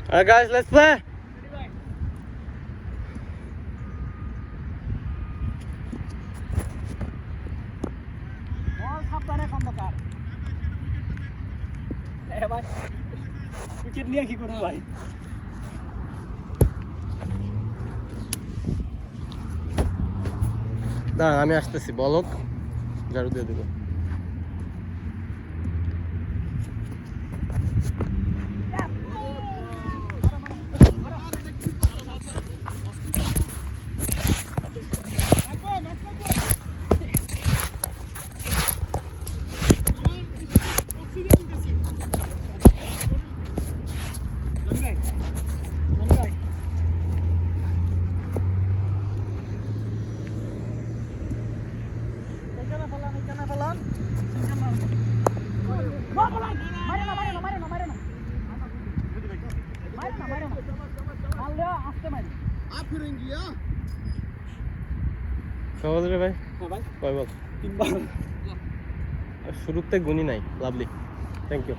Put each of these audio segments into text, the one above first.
Alright guys, let's play. Wicket নিয়ে কি করবো ভাই? দাঁড়ান আমি আসতেছি, বলক ঝাড়ু দিয়ে দেবো। সহজ রে ভাই। কয় বল? 3 বার। শুরুতে গুনি নাই। Lovely, thank you.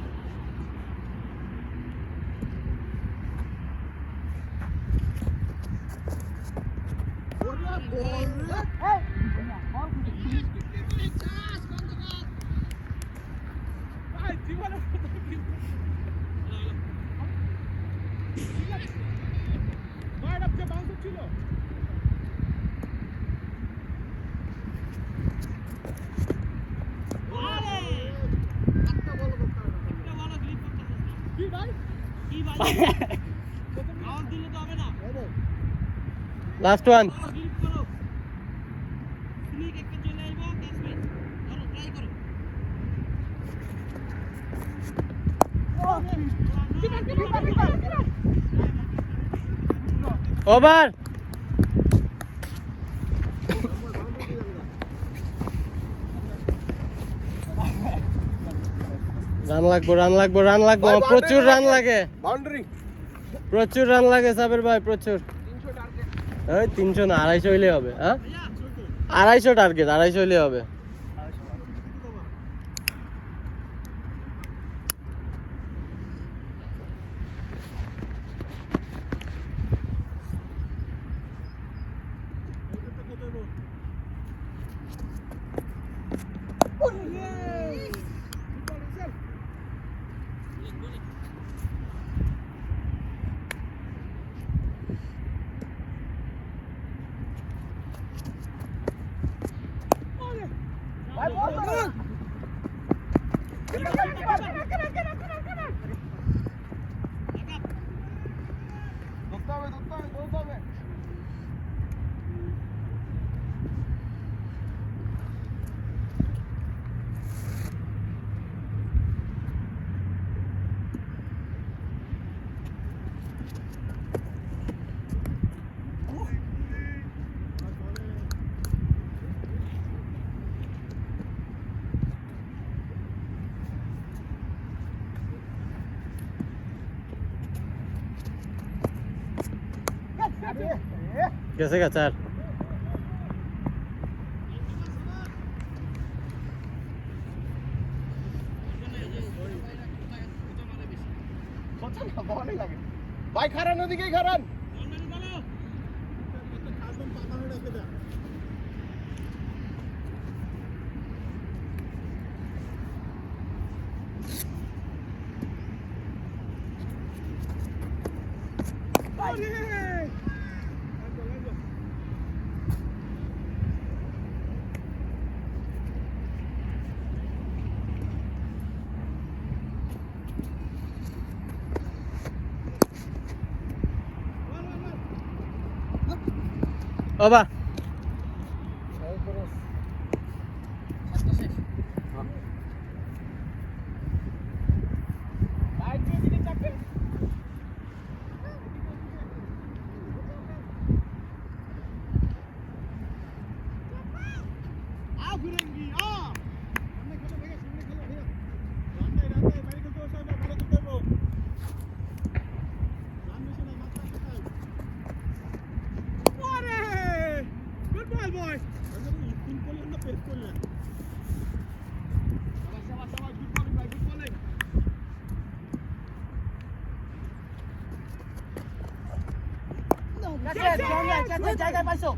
Last one. Over. Run লাগবো, রান লাগবো, রান লাগবো, প্রচুর রান লাগে। বাউন্ডারি। প্রচুর রান লাগে সাবির ভাই, প্রচুর। 300 না, 250 হইলে হবে। হ্যাঁ 250 টার্গেট, 250 হইলে হবে। গেছে গা 4। ভাই খারান ওদিকে খারান। ওভার। জায়গায় পাইছো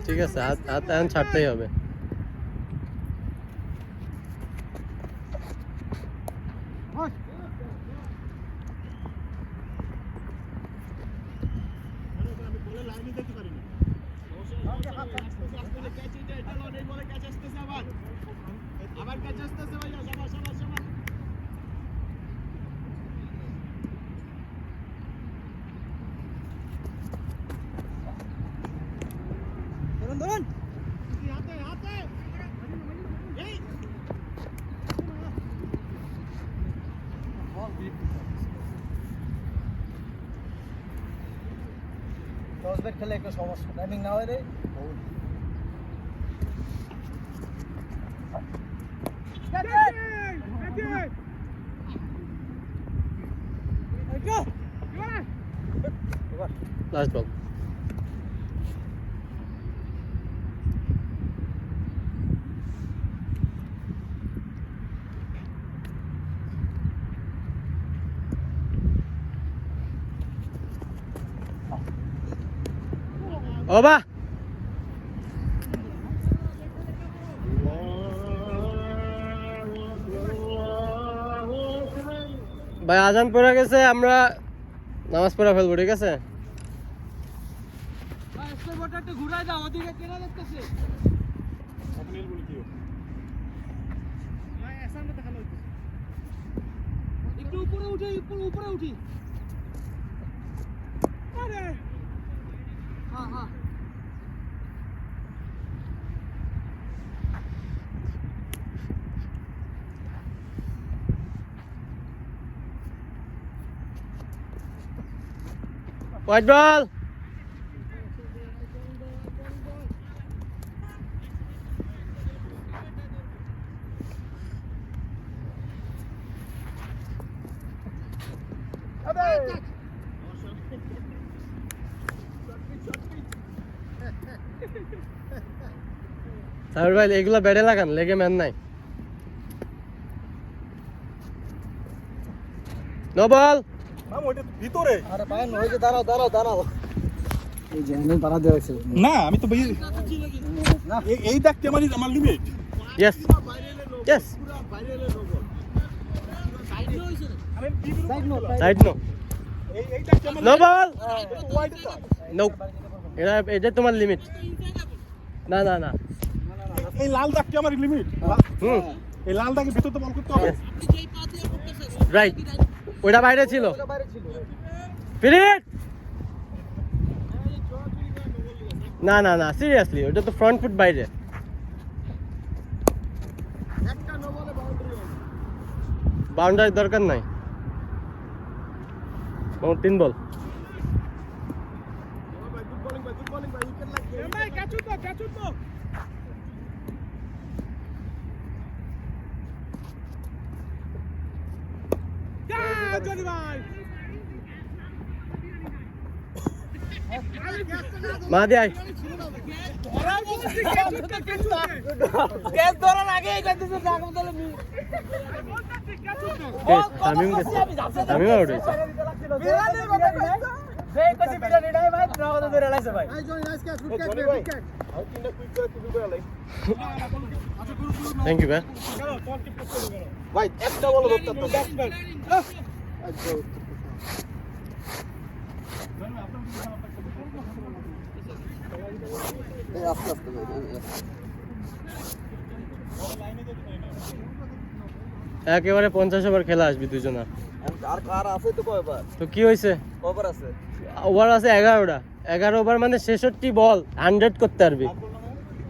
ঠিক আছে, হাত হাত এখন ছাড়তেই হবে। আবার ক্যাচ আসতেছে ভাইয়া, সবার সবার সবার ধরুন ধরুন হাতে হাতে এই দশ ব্যাট খেলে একটা সমস্যা, টাইমিং না হলে লাস্ট বল। ওবা ভাই, আজান পড়ে গেছে, আমরা নামাজ পড়া ফেলবো, ঠিক আছে? ঘুরাই দাও, ওদিকে কেনা দেখতেছে একটু উপরে উঠি, উপরে উঠি। আরে হ্যাঁ হ্যাঁ হোয়াইট বল। সাবির ভাই, এগুলা ব্যাটে লাগান, লেগে ম্যান নাই। No ball. ভিতরে আরে পায় না, ওইটা দাঁড়াও দাঁড়াও দাঁড়াও, এই যে আমি পাড়া দেওয়া ছিল না, আমি তো না এই দেখতে আমার limit. Yes yes, side no side no, এই দেখতে আমার নো বল। ওয়াইড নো, এটা তোমার লিমিট। না না না, এই লাল দাগটা আমার লিমিট। হুম, এই লাল দাগের ভিতর তো বল করতে হবে। রাইট, ওটা বাইরে ছিল। বাইরে ছিল ফিনিট। না না না, সিরিয়াসলি ওটা তো ফ্রন্ট ফুট বাইরে। একটা নো বলে বাউন্ডারি বাউন্ডারি দরকার নাই। ও 3 বল। ভাই, গুড বোলিং ভাই, উইকেট লাগবে ভাই, ক্যাচ উঠো জনি ভাই মা দে আই। ক্যাচ ধরার আগে এটা দিতে জাগম দলে তামিম তামিম আউট হয়েছে। বিরানের কথা কইছো বে কইছি বিরানি নাই ভাই, না কথা ধরে লাইছে ভাই। এই Johnny nice catch, good catch wicket. আর তিনটা কুইক করে তুমি করে লাই। থ্যাংক ইউ ভাই। ভাই একটা বল ধরতে তো ব্যাটসম্যান। আস্তে আস্তে ভাই, একেবারে 50 ওভার খেলা আসবি দুজন। আর কার আছে তো কয়বার? তো কি হয়েছে? কয়বার আছে? ওভার আছে 11টা। 11 ওভার মানে 66 বল, 100 করতে পারবি।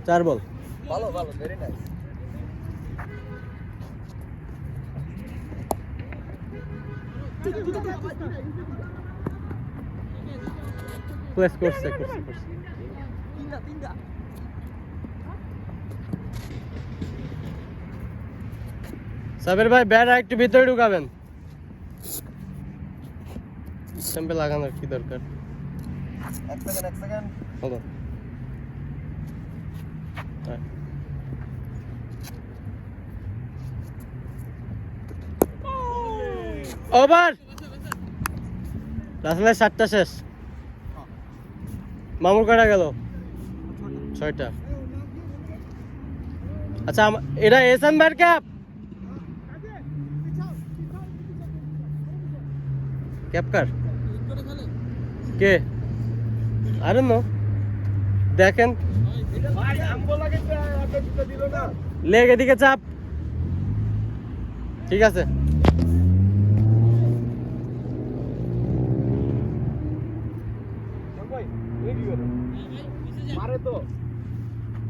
4 বল। ভালো ভালো, ভেরি নাইস। প্লেস করছে। তিনটা সাবির ভাই, ব্যাট আর একটু ভিতরে ঢুকাবেন। স্ট্যাম্পে লাগানোর কি দরকার? এক সেকেন্ড হলো। ওভার রাসেলের 7টা শেষ মামুর কটা গেল 6টা আচ্ছা এটা এসান ভাইয়ের cap cap car K I don't know দেখেন ভাই আমবলাকে দিল না লেগ এদিকে চাপ ঠিক আছে ভাই এই কি করে মারে তো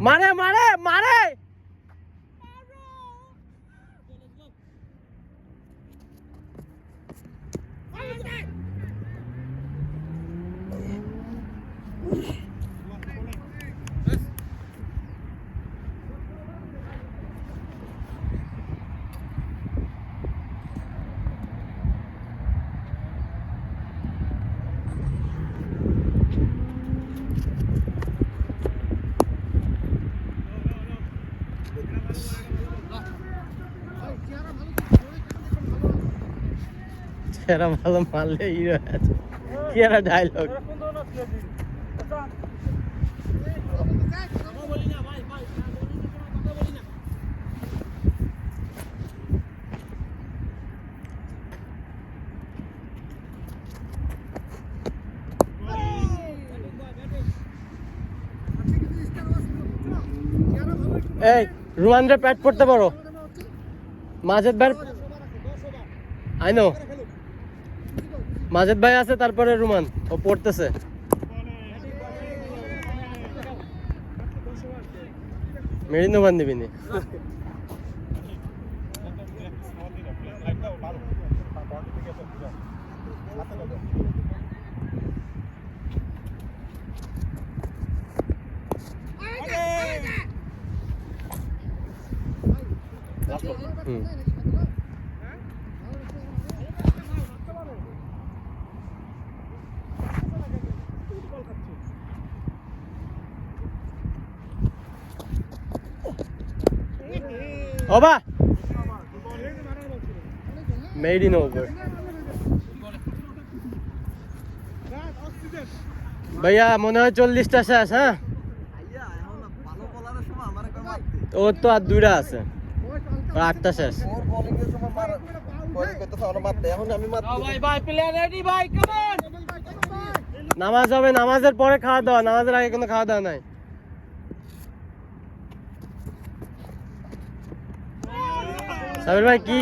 মারে মারে মারে এরা ভালো মারলে হিরো আছে কি একটা ডায়লগ এই রুমানরে প্যাট পড়তে পারো মাজেদ ভাই আই নো মাজেদ ভাই আছে তারপরে রুমান ও পড়তেছে মেরিনো বান দিবিনি ওবা মেড ইন ওভার ভাইয়া মনে হয় 40টা শেষ হ্যাঁ ওর তো আর 2টা আছে আর 8টা শেষ নামাজ হবে নামাজের পরে খাওয়া দাওয়া নামাজের আগে কোনো খাওয়া দাওয়া নাই সাবির ভাই কি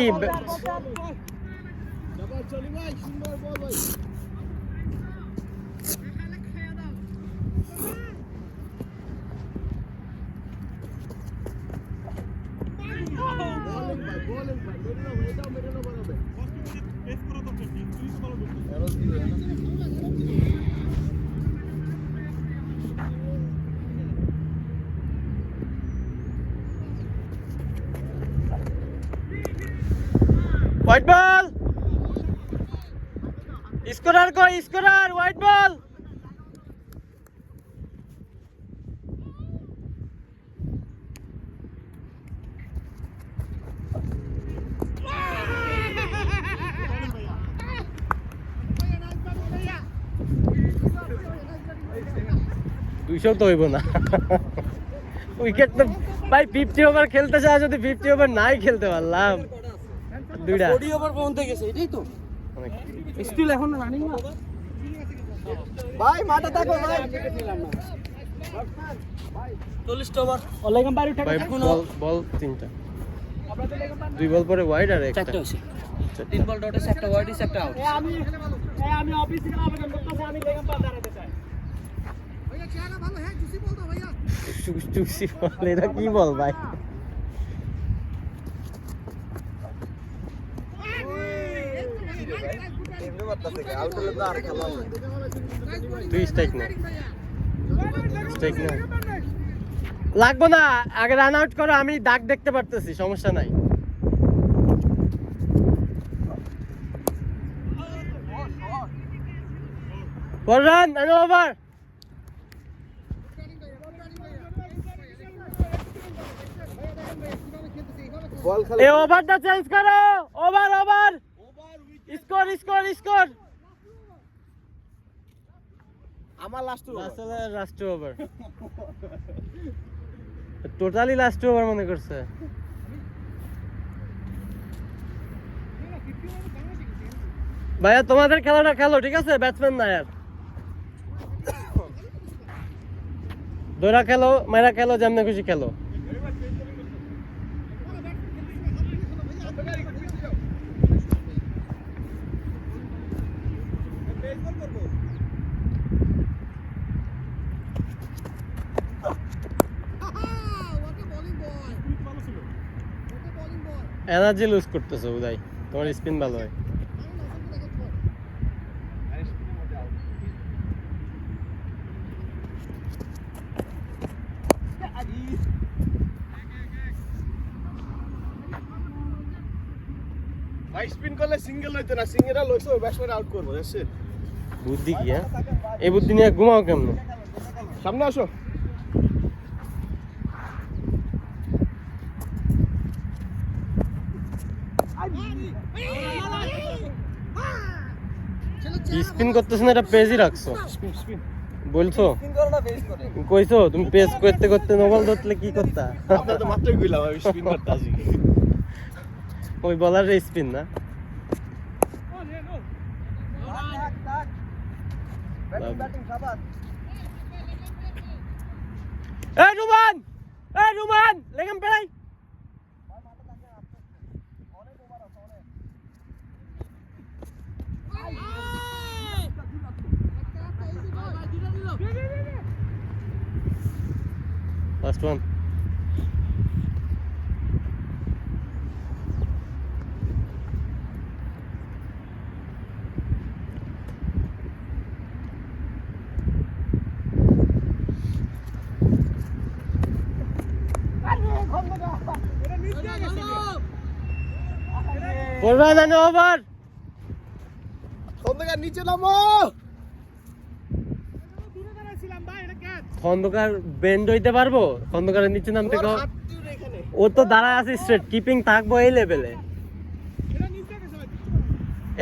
হোয়াইট বল স্কোরার কই স্কোরার হোয়াইট বল দুইশো তো হইব না উইকেট তো ভাই 50 ওভার খেলতে চায় যদি 50 ওভার নাই খেলতে পারলাম 2টা 40 ওভার পর্যন্ত গেছে এটাই তো স্টিল এখন রানিং না ভাই মাঠে থাকো ভাই 40 ওভার অলেগাম বাড়ি উঠে ভাই বল 3টা 2 বল পরে ওয়াইড আর একটা চারটা হইছে 3 বল ডটে একটা ওয়াইড ইস একটা আউট আমি অফিস থেকে আবেদন করতেছি আমি লেগাম পা দাঁড়াতে চাই ভাইয়া চেহারা ভালো হ্যাঁ জুসি বল দাও ভাইয়া চুক্সি বল এটা কি বল ভাই তুই স্ট্রাইক না স্ট্রাইক না লাগবো না আগে রান আউট করো আমি দাগ দেখতে পারতেছি সমস্যা নাই বল রান এন্ড ওভার বল খেলে এ ওভারটা চেঞ্জ করো, over over, score score score. আমার লাস্ট আসলে last over, totally last over মনে করছে। ভাইয়া তোমাদের খেলাটা খেলো, ঠিক আছে? ব্যাটসম্যান না আর দৌড়া খেলো, মারা খেলো, যেমন খুশি খেলো। এনার্জি লুজ করতেছো উদয়, তোমার স্পিন ভালো হয়। ভাই স্পিন করলে সিঙ্গেল হইতো না, সিঙ্গেলটা লইছে ওই ব্যাটসম্যান আউট করবো, দেখছে? বুদ্ধি কি হ্যাঁ? এই বুদ্ধি নিয়ে ঘুমাও কেমন? সামনে আসো। স্পিন করতেছো না, এটা পেজই রাখছো, স্পিন স্পিন বলছো স্পিন করো না বেস করে। কইছো তুমি পেজ করতে করতে নোবল ধরলে কি করতা? আপনার তো মাত্রই কইলাম আমি স্পিন করতে আসি। ওই বলার স্পিন না। ব্যাটিং ব্যাটিং শাবাশ। এই রুমান, এই রুমান লেগাম পেলাই। Last one. করবা জানো ওভার। খন্দকার নিচে নামো। খন্দকার বেন্ড হইতে পারবো? খন্দকারের নিচে নামতে তোমার কও। হাত দিও এখানে। ও তো দাঁড়ায় আছে স্ট্রেট, কিপিং থাকবো এই লেভেলে।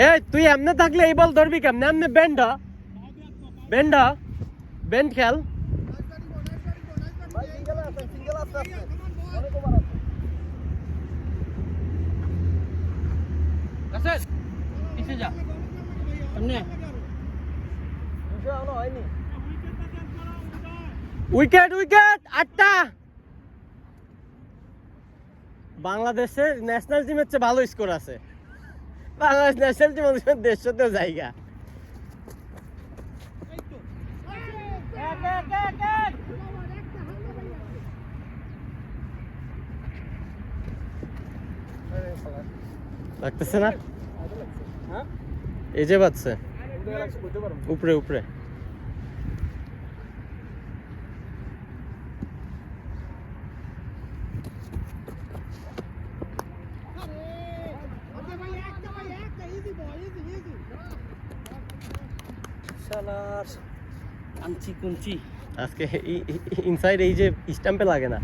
এই তুই এমনে থাকলে এই বল ধরবি কেমনে? এমনে বেন্ড হ, বেন্ড হ, বেন্ড খেল। ভাই সিঙ্গেল আছে, সিঙ্গেল আছে অনেক ওভার আছে। আচ্ছা পিছে যা সামনে। দুশো এখনো হয়নি। উইকেট উইকেট, 8টা। বাংলাদেশের ন্যাশনাল টিমের চেয়ে ভালো স্কোর আছে। বাংলাদেশ ন্যাশনাল টিম অনেক দেড়শোতেও জায়গা। লাগতেছে না? হ্যাঁ? এই যে বাজছে কোথায় লাগছে কইতে পারো? উপরে উপরে। শালার আনছি কুঞ্চি। আজকে ইনসাইড এই যে স্ট্যাম্পে লাগে না।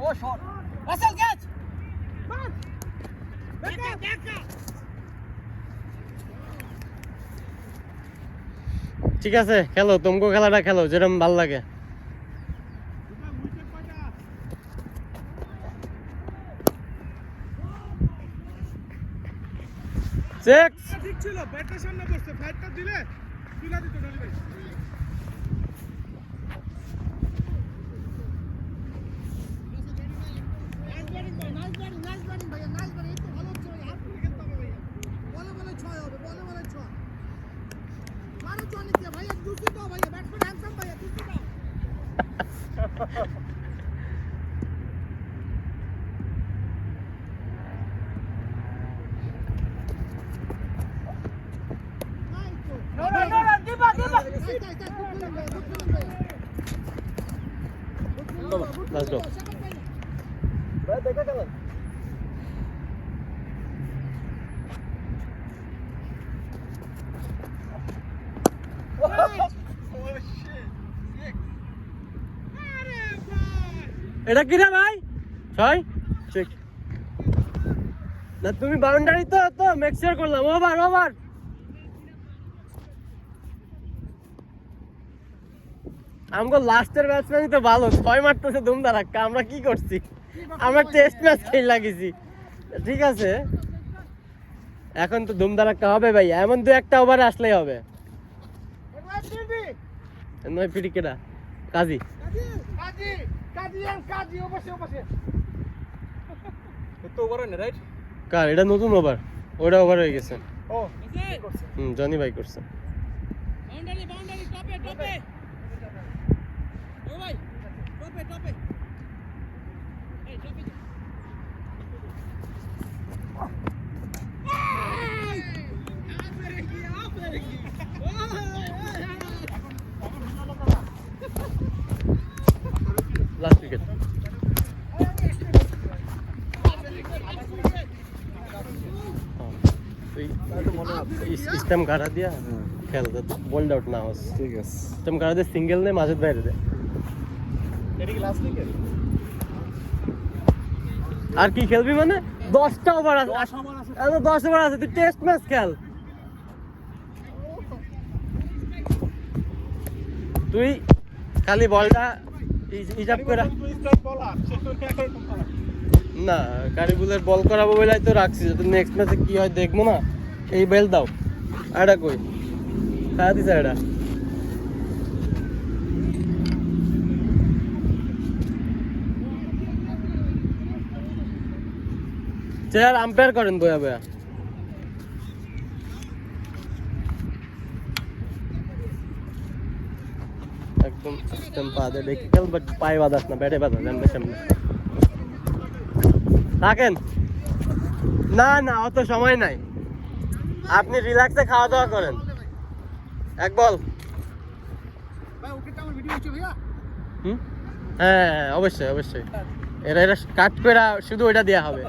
ও শট। রাসেল ক্যাচ। ঠিক আছে খেলো, তোমাকে খেলাটা খেলো যেরকম ভাল লাগে। সিক্স। ঠিক ছিল, ব্যাটটা সামনে বসছে, ফ্লাইটটা দিলে তুলে দিত ডলি ভাই। Let's go. ভাই দেখা গেল। এটা কি রে ভাই? 6 চেক না, তুমি বাউন্ডারি তো মেক শিওর করলাম। ওভার আমগো লাস্টের ব্যাটসম্যানই তো ভালো, 6 মারতেছে ধুমধারাক্কা। আমরা কি করছি? আমরা টেস্ট ম্যাচ খেলে লাগিয়েছি। ঠিক আছে, এখন তো ধুমধারাক্কা হবে ভাই, এমন 2-1টা ওভারে আসলেই হবে। নয় পিটি কেডা? কাজী তো ওভার না রাইট? কার এটা? নতুন ওভার, ওটা ওভার হয়ে গেছে। ও জনি ভাই করছে। বাউন্ডারি টপে ও ভাই টপে এই টপে লাস্ট উইকেট। স্টেম কাটা দিয়া খেল, বল আউট না হস। ঠিক আছে, স্টেম কাটা দিয়ে সিঙ্গেল নে, মাঝে বাইরে দে। এটা কি লাস্ট উইকেট? আর কি খেলবি মানে? 10টা ওভার আছে, 10 ওভার আছে, তুই টেস্ট ম্যাচ খেল। তুই খালি বলটা হিসাব করে না, কারিবুলের বল করাবো বলে তো রাখছি, তো নেক্সট ম্যাচে কি হয় দেখবো না। এই বেল দাও। এটা কই খাওয়া দিছে? এটা চেয়ার আম্পায়ার করেন বয়া বয়া। একদম সিস্টেম পা দে দেখি খেল, বাট পায়ে বাঁধাস না, ব্যাটে বাঁধা জানবে সামনে থাকেন। না অত সময় নাই, আপনি রিল্যাক্সে খাওয়া দাওয়া করেন। এক বল। হ্যাঁ অবশ্যই এরা কাট করে শুধু ওইটা দেওয়া হবে।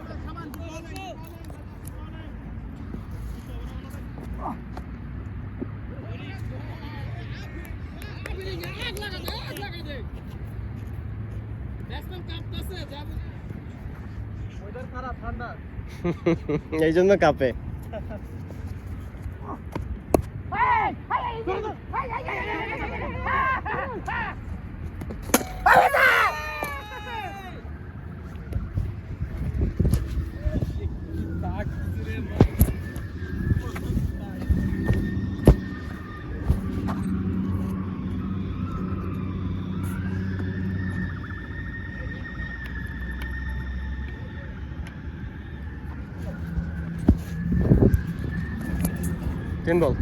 এই জন্য কাঁপে। তিন বল।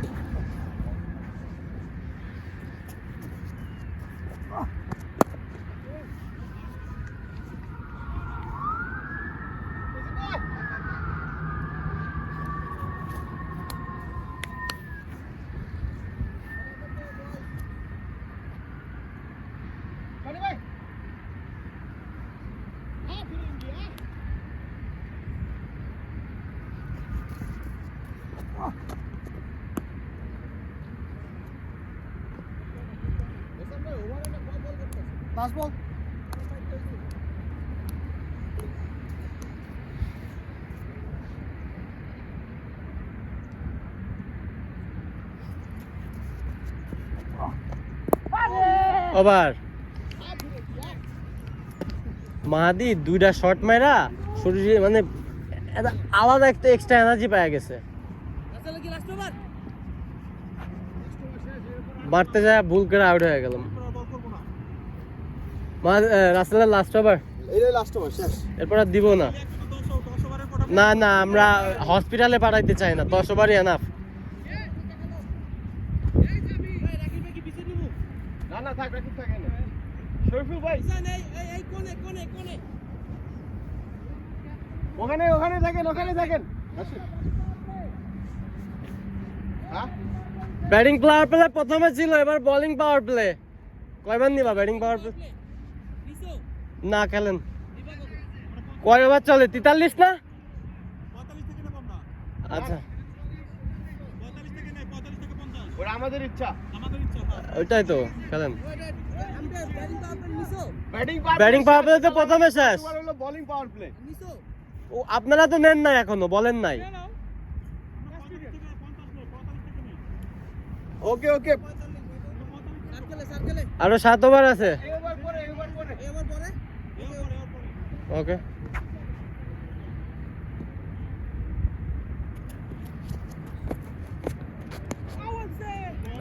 লাস্ট বল। ওভার। মাহাদি 2টা শট মারা শরীরে মানে আলাদা একটা এক্সট্রা এনার্জি পাওয়া গেছে। মারতে যায় ভুল করে আউট হয়ে গেলাম। রাসেলের লাস্ট ওভার, এইটাই লাস্ট ওভার, শেষ। এরপর আর দিব না। না আমরা হসপিটালে পাঠাইতে চাই না, 10 ওভারই এনাফ। না থাক, রাকিব থাকে না। শরীফুল ভাই ওখানে থাকেন। হ্যাঁ, ব্যাটিং পাওয়ার প্লে প্রথমে ছিল, এবার বোলিং পাওয়ার প্লে। কয়বার নিবা ব্যাটিং পাওয়ার প্লে? না খেলেন। কয় ওভার চলে? 43 না? আচ্ছা ওটা আমাদের ইচ্ছা। ওইটাই তো খেলেন। ব্যাটিং ব্যাটিং পাওয়ার প্লে তো প্রথমে শেষ। হলো বোলিং পাওয়ার প্লে। ও আপনারা তো নেন নাই এখনো, বলেন নাই। ওকে ওকে। আরো 7 ওভার আছে। এবার পরে ওকে।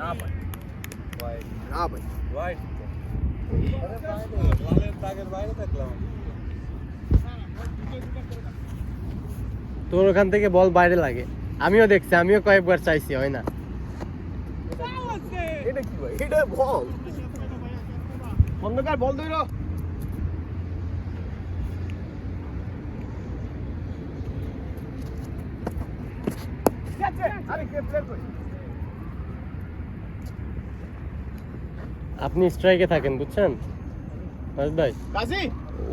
না ভাই না ভাই তোর ওখান থেকে বল বাইরে লাগে, আমিও দেখছি, আমিও কয়েকবার চাইছি, হয় না। এটা কি ভাই? এটা বল অন্ধকার বল ধরো। আরে কে প্লেয়ার কই? আপনি স্ট্রাইকে থাকেন, বুঝছেন ফারুক ভাই? কাজী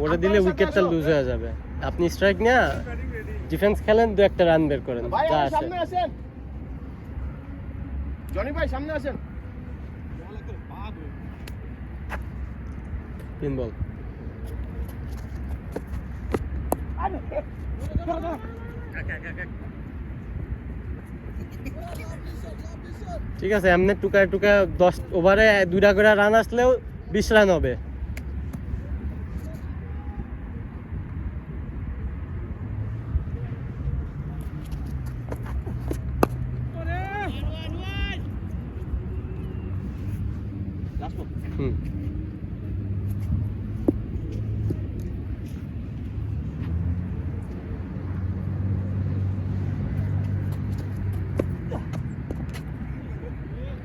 ওটা দিলে উইকেটটা লুজ হয়ে যাবে। আপনি স্ট্রাইক নিয়ে ডিফেন্স খেলেন, 2-1টা রান বের করেন, ভাই যা আমার আছে। সামনে আসেন, জনি ভাই সামনে আসেন। 3 বল। ঠিক আছে, এমনি টুকায় টুকায় 10 ওভারে 2টা করে রান আসলেও 20 রান হবে। হুম।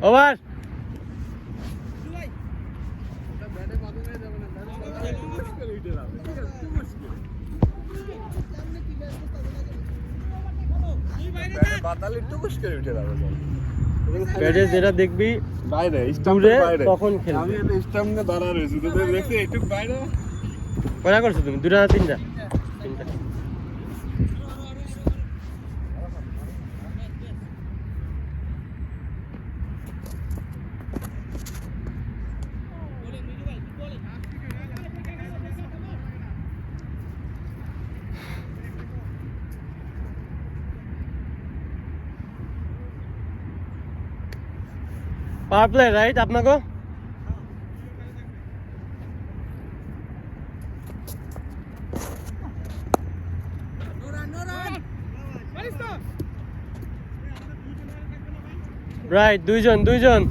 ওভার। ব্যাটে যেটা দেখবি বাইরে দূরে বাইরে তখন খেলবি। আমি এটা স্টাম্পে দাঁড়া রয়েছি, তোদের দেখতে একটু বাইরে। কয়টা করছো তুমি? 2টা না 3টা? 3টা। পাওয়ার প্লে রাইট আপনাকে? রাইট, দুইজন।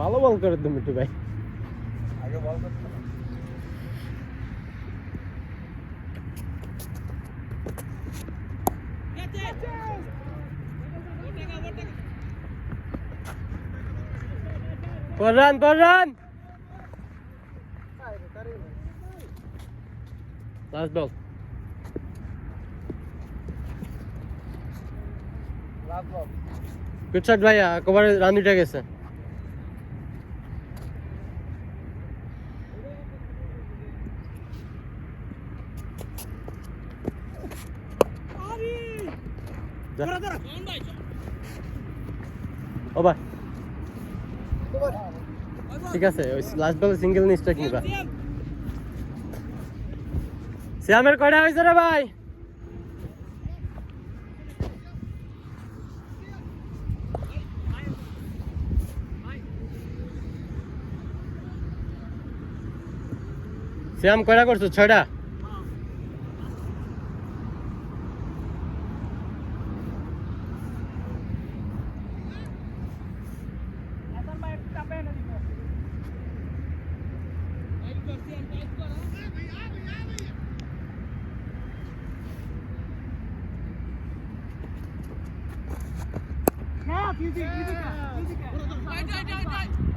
ভালো বল করে তুমি মিঠু ভাই। আগে বল করতে পর রান। লাস্ট বল। গুড শট ভাইয়া, কভারে রান উঠে গেছে। ওভার। ঠিক আছে, ওই লাস্ট বলে সিঙ্গেল নিয়ে স্ট্রাইক নিবা। শ্যামের কয়টা হয়েছে রে ভাই? শ্যাম কয়টা করছো? 6টা। Easy, easy, easy.